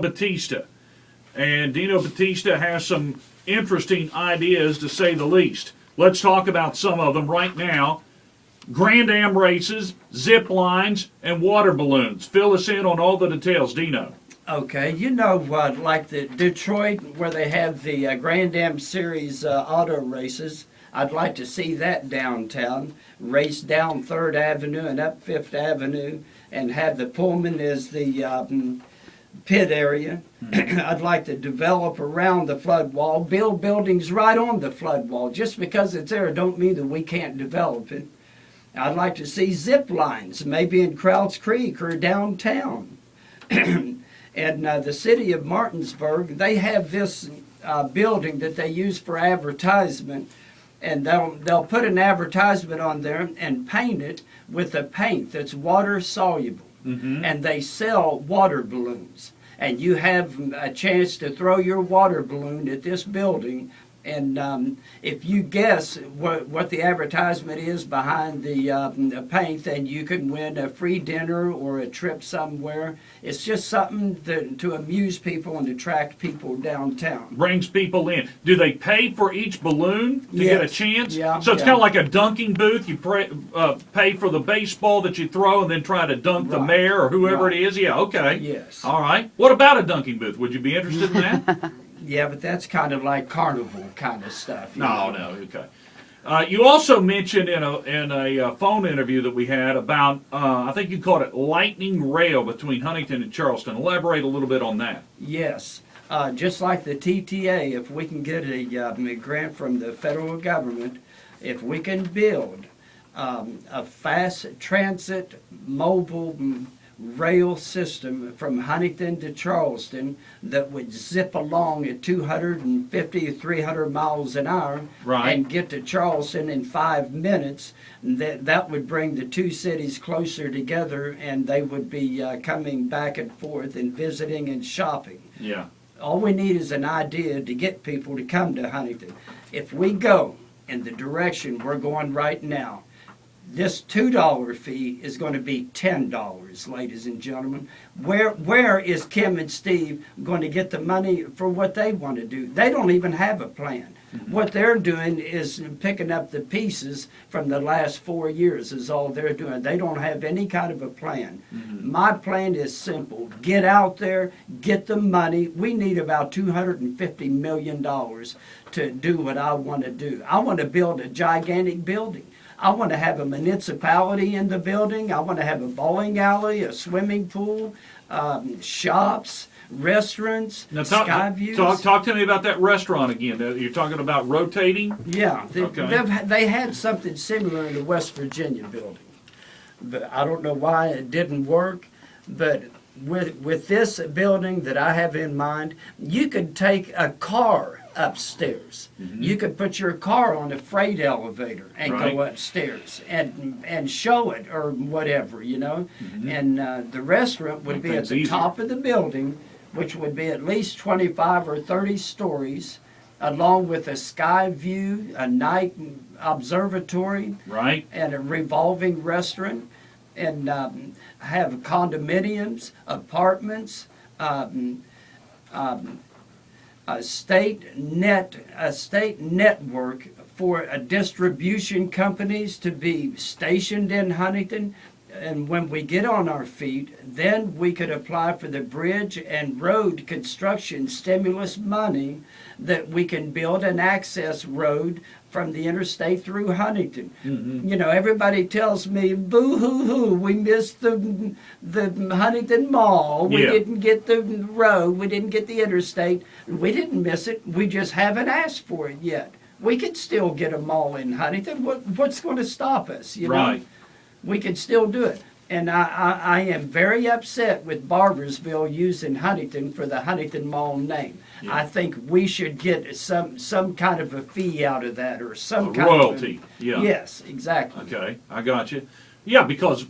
Battista. And Dino Battista has some interesting ideas, to say the least. Let's talk about some of them right now. Grand Am races, zip lines, and water balloons. Fill us in on all the details, Dino. Okay, you know what, like the Detroit, where they have the Grand Am Series auto races, I'd like to see that downtown, race down 3rd Avenue and up 5th Avenue, and have the Pullman as the pit area. I'd like to develop around the flood wall, build buildings right on the flood wall. Just because it's there don't mean that we can't develop it. I'd like to see zip lines, maybe in Krauts Creek or downtown. And the city of Martinsburg, they have this building that they use for advertisement, and they'll put an advertisement on there and paint it with a paint that's water soluble. And they sell water balloons. And you have a chance to throw your water balloon at this building. And if you guess what the advertisement is behind the paint, then you can win a free dinner or a trip somewhere. It's just something to amuse people and attract people downtown. Brings people in. Do they pay for each balloon to get a chance? Yeah. So it's kind of like a dunking booth. You pay for the baseball that you throw and then try to dunk the mayor or whoever it is? Yeah, okay. Yes. All right. What about a dunking booth? Would you be interested in that? Yeah, but that's kind of like carnival kind of stuff. No, okay. You also mentioned in a phone interview that we had about, I think you called it lightning rail between Huntington and Charleston. Elaborate a little bit on that. Yes. Just like the TTA, if we can get a grant from the federal government, if we can build a fast transit mobile rail system from Huntington to Charleston that would zip along at 250 or 300 miles an hour and get to Charleston in 5 minutes, that would bring the two cities closer together, and they would be coming back and forth and visiting and shopping. Yeah. All we need is an idea to get people to come to Huntington. If we go in the direction we're going right now, this $2 fee is going to be $10, ladies and gentlemen. Where is Kim and Steve going to get the money for what they want to do? They don't even have a plan. What they're doing is picking up the pieces from the last 4 years is all they're doing. They don't have any kind of a plan. My plan is simple. Get out there, get the money. We need about $250 million to do what I want to do. I want to build a gigantic building. I want to have a municipality in the building. I want to have a bowling alley, a swimming pool, shops, restaurants, now sky views. Talk to me about that restaurant again. You're talking about rotating? Yeah. They had something similar in the West Virginia building. But I don't know why it didn't work. But with this building that I have in mind, you could take a car upstairs. You could put your car on a freight elevator and go upstairs and show it or whatever, you know. And the restaurant would be at the top of the building, which would be at least 25 or 30 stories, along with a sky view, a night observatory, and a revolving restaurant, and have condominiums, apartments, a state network for distribution companies to be stationed in Huntington. And when we get on our feet, then we could apply for the bridge and road construction stimulus money that we can build an access road from the interstate through Huntington. You know, everybody tells me, boo-hoo-hoo, we missed the Huntington Mall. We didn't get the road. We didn't get the interstate. We didn't miss it. We just haven't asked for it yet. We could still get a mall in Huntington. What's going to stop us, you know? We can still do it. And I am very upset with Barbersville using Huntington for the Huntington Mall name. I think we should get some kind of a fee out of that, or some kind royalty. of Yes, exactly. Okay, I got you. Yeah, because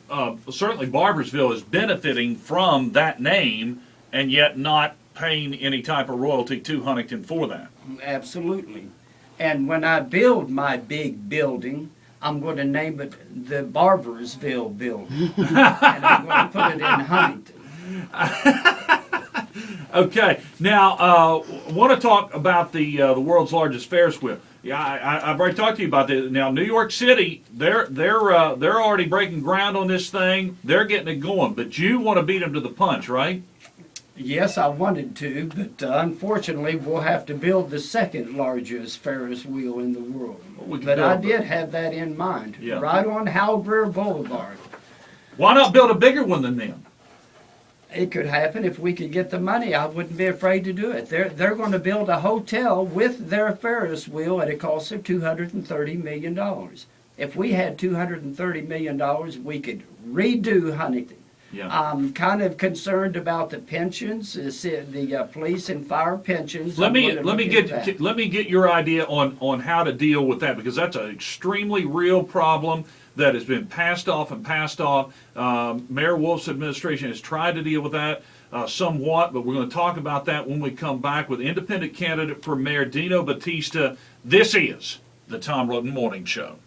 certainly Barbersville is benefiting from that name, and yet not paying any type of royalty to Huntington for that. Absolutely. And when I build my big building, I'm going to name it the Barbersville Building. And I'm going to put it in Huntington. Okay, now want to talk about the world's largest Ferris wheel. Yeah, I've already talked to you about this. Now, New York City, they're already breaking ground on this thing. They're getting it going, but you want to beat them to the punch, right? Yes, I wanted to, but unfortunately, we'll have to build the second largest Ferris wheel in the world. We can But I build it. did have that in mind, Yeah. right on Howell Brewer Boulevard. Why not build a bigger one than them? It could happen if we could get the money. I wouldn't be afraid to do it. They're going to build a hotel with their Ferris wheel at a cost of $230 million. If we had $230 million, we could redo Huntington. Yeah. I'm kind of concerned about the pensions, the police and fire pensions. Let I'm me gonna let me look into get that. let me get your idea on how to deal with that, because that's an extremely real problem that has been passed off and passed off. Mayor Wolf's administration has tried to deal with that somewhat, but we're going to talk about that when we come back with independent candidate for mayor Dino Battista. This is the Tom Roden Morning Show.